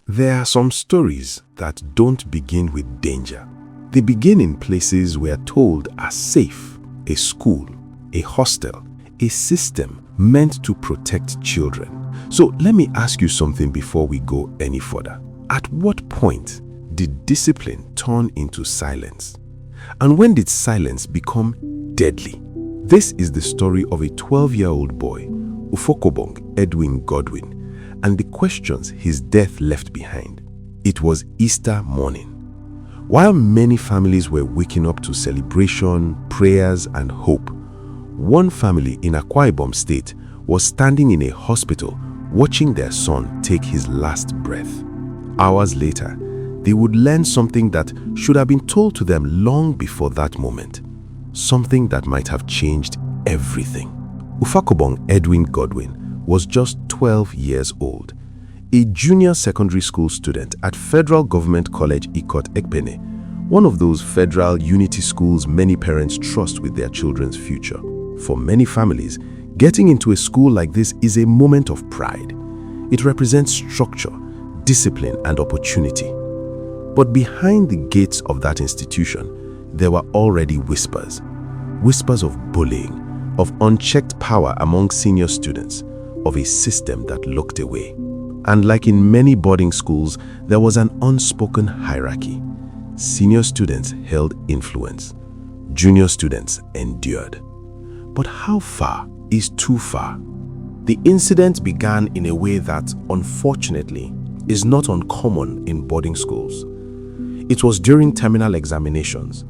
There are some stories that don't begin with danger. They begin in places we are told are safe: a school, a hostel, a system meant to protect children. So let me ask you something before we go any further. At what point did discipline turn into silence? And when did silence become deadly? This is the story of a 12-year-old boy, Ufokobong Edwin Godwin, and the questions his death left behind. It was Easter morning. While many families were waking up to celebration, prayers, and hope, one family in Akwa Ibom State was standing in a hospital watching their son take his last breath. Hours later, they would learn something that should have been told to them long before that moment. Something that might have changed everything. Ufokobong Edwin Godwin was just 12 years old, a junior secondary school student at Federal Government College Ikot Ekpene, one of those federal unity schools many parents trust with their children's future. For many families, getting into a school like this is a moment of pride. It represents structure, discipline, and opportunity. But behind the gates of that institution, there were already whispers. Whispers of bullying, of unchecked power among senior students, of a system that looked away. And like in many boarding schools, there was an unspoken hierarchy. Senior students held influence. Junior students endured. But how far is too far? The incident began in a way that, unfortunately, is not uncommon in boarding schools. It was during terminal examinations.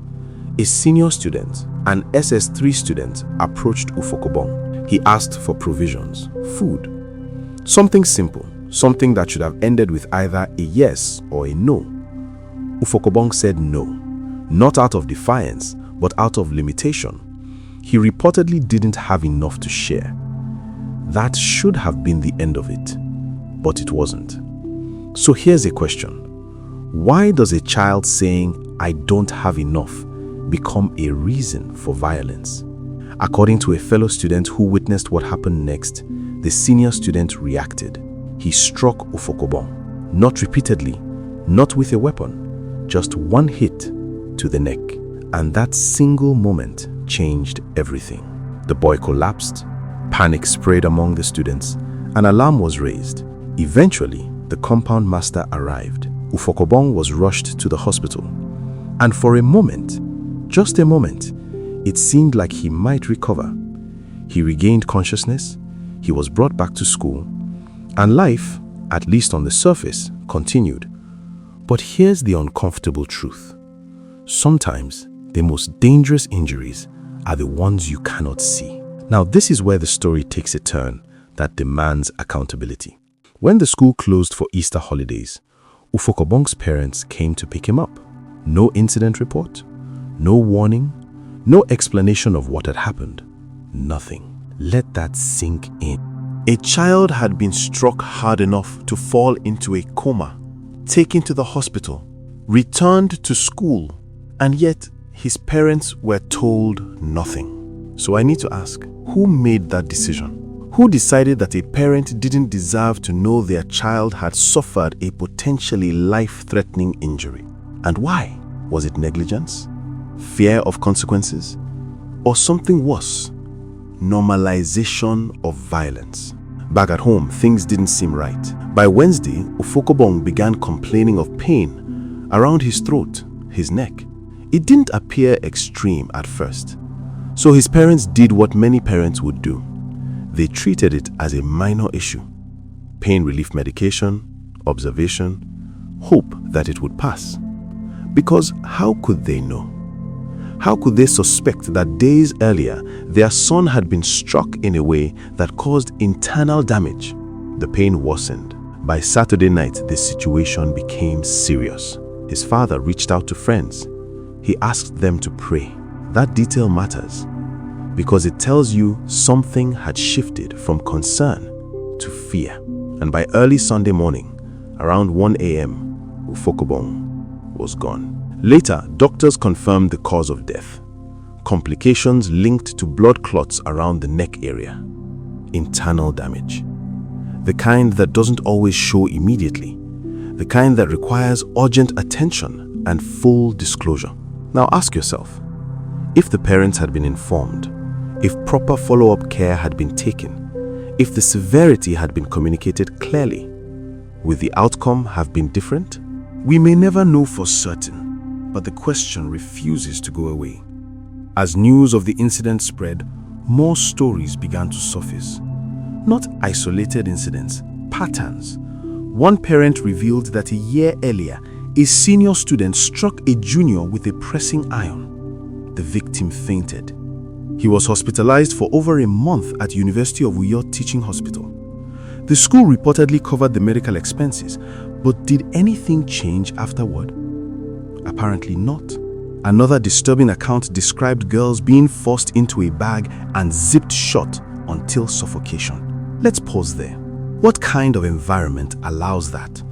A senior student, an SS3 student, approached Ufokobong. He asked for provisions, food. Something simple, something that should have ended with either a yes or a no. Ufokobong said no, not out of defiance, but out of limitation. He reportedly didn't have enough to share. That should have been the end of it, but it wasn't. So here's a question. Why does a child saying, "I don't have enough," become a reason for violence? According to a fellow student who witnessed what happened next, the senior student reacted. He struck Ufokobong, not repeatedly, not with a weapon, just one hit to the neck. And that single moment changed everything. The boy collapsed, panic spread among the students, an alarm was raised. Eventually, the compound master arrived. Ufokobong was rushed to the hospital. And for a moment, just a moment, it seemed like he might recover. He regained consciousness, he was brought back to school, and life, at least on the surface, continued. But here's the uncomfortable truth. Sometimes, the most dangerous injuries are the ones you cannot see. Now, this is where the story takes a turn that demands accountability. When the school closed for Easter holidays, Ufokobong's parents came to pick him up. No incident report, no warning, no explanation of what had happened. Nothing. Let that sink in. A child had been struck hard enough to fall into a coma, taken to the hospital, returned to school, and yet his parents were told nothing. So I need to ask, who made that decision? Who decided that a parent didn't deserve to know their child had suffered a potentially life-threatening injury? And why? Was it negligence? Fear of consequences? Or something worse? Normalization of violence. Back at home, things didn't seem right. By Wednesday, Ufokobong began complaining of pain around his throat, his neck. It didn't appear extreme at first. So his parents did what many parents would do. They treated it as a minor issue. Pain relief medication, observation, hope that it would pass. Because how could they know? How could they suspect that days earlier, their son had been struck in a way that caused internal damage? The pain worsened. By Saturday night, the situation became serious. His father reached out to friends. He asked them to pray. That detail matters because it tells you something had shifted from concern to fear. And by early Sunday morning, around 1 a.m., Ufokobong was gone. Later, doctors confirmed the cause of death. Complications linked to blood clots around the neck area. Internal damage. The kind that doesn't always show immediately, the kind that requires urgent attention and full disclosure. Now ask yourself, if the parents had been informed, if proper follow-up care had been taken, if the severity had been communicated clearly, would the outcome have been different? We may never know for certain, but the question refuses to go away. As news of the incident spread, more stories began to surface. Not isolated incidents, patterns. One parent revealed that a year earlier, a senior student struck a junior with a pressing iron. The victim fainted. He was hospitalized for over a month at University of Uyo Teaching Hospital. The school reportedly covered the medical expenses, but did anything change afterward? Apparently not. Another disturbing account described girls being forced into a bag and zipped shut until suffocation. Let's pause there. What kind of environment allows that?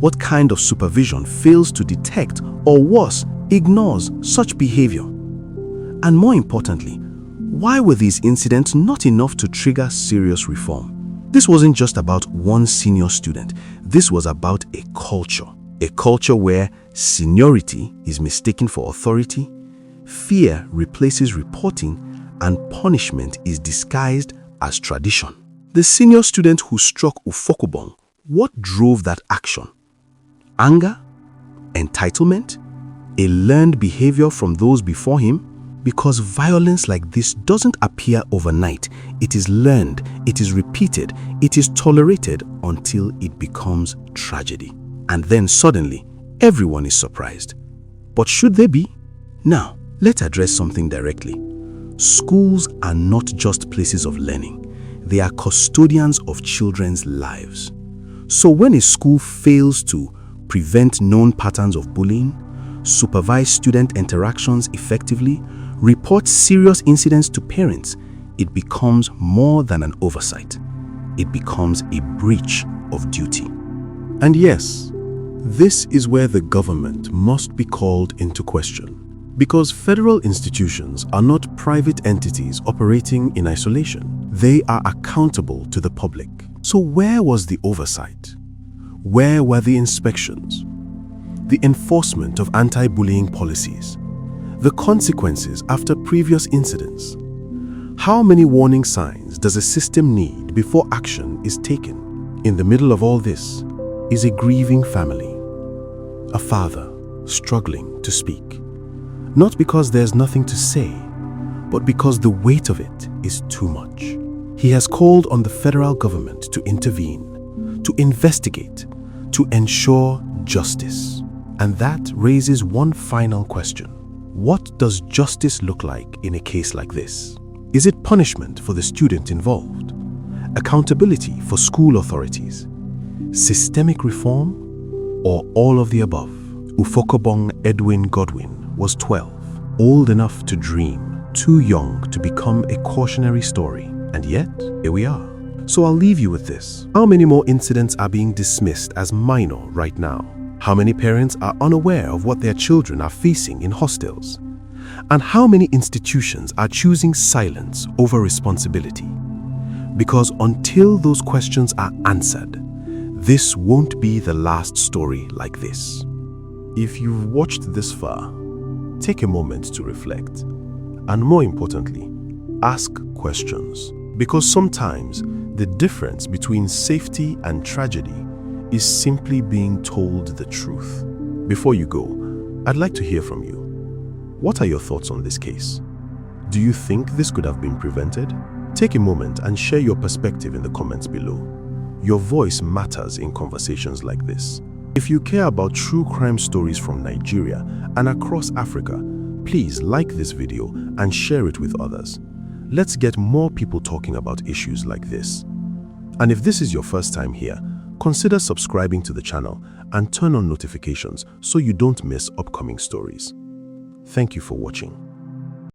What kind of supervision fails to detect or worse, ignores such behavior? And more importantly, why were these incidents not enough to trigger serious reform? This wasn't just about one senior student. This was about a culture where seniority is mistaken for authority, fear replaces reporting, and punishment is disguised as tradition. The senior student who struck Ufokobong, what drove that action? Anger? Entitlement? A learned behavior from those before him? Because violence like this doesn't appear overnight. It is learned, it is repeated, it is tolerated until it becomes tragedy. And then suddenly, everyone is surprised. But should they be? Now, let's address something directly. Schools are not just places of learning. They are custodians of children's lives. So when a school fails to prevent known patterns of bullying, supervise student interactions effectively, report serious incidents to parents, it becomes more than an oversight. It becomes a breach of duty. And yes, this is where the government must be called into question. Because federal institutions are not private entities operating in isolation. They are accountable to the public. So where was the oversight? Where were the inspections? The enforcement of anti-bullying policies? The consequences after previous incidents? How many warning signs does a system need before action is taken? In the middle of all this is a grieving family. A father struggling to speak. Not because there's nothing to say, but because the weight of it is too much. He has called on the federal government to intervene, to investigate, to ensure justice. And that raises one final question. What does justice look like in a case like this? Is it punishment for the student involved? Accountability for school authorities? Systemic reform? Or all of the above? Ufokobong Edwin Godwin was 12, old enough to dream, too young to become a cautionary story. And yet, here we are. So I'll leave you with this. How many more incidents are being dismissed as minor right now? How many parents are unaware of what their children are facing in hostels? And how many institutions are choosing silence over responsibility? Because until those questions are answered, this won't be the last story like this. If you've watched this far, take a moment to reflect. And more importantly, ask questions. Because sometimes the difference between safety and tragedy is simply being told the truth. Before you go, I'd like to hear from you. What are your thoughts on this case? Do you think this could have been prevented? Take a moment and share your perspective in the comments below. Your voice matters in conversations like this. If you care about true crime stories from Nigeria and across Africa, please like this video and share it with others. Let's get more people talking about issues like this. And if this is your first time here, consider subscribing to the channel and turn on notifications so you don't miss upcoming stories. Thank you for watching.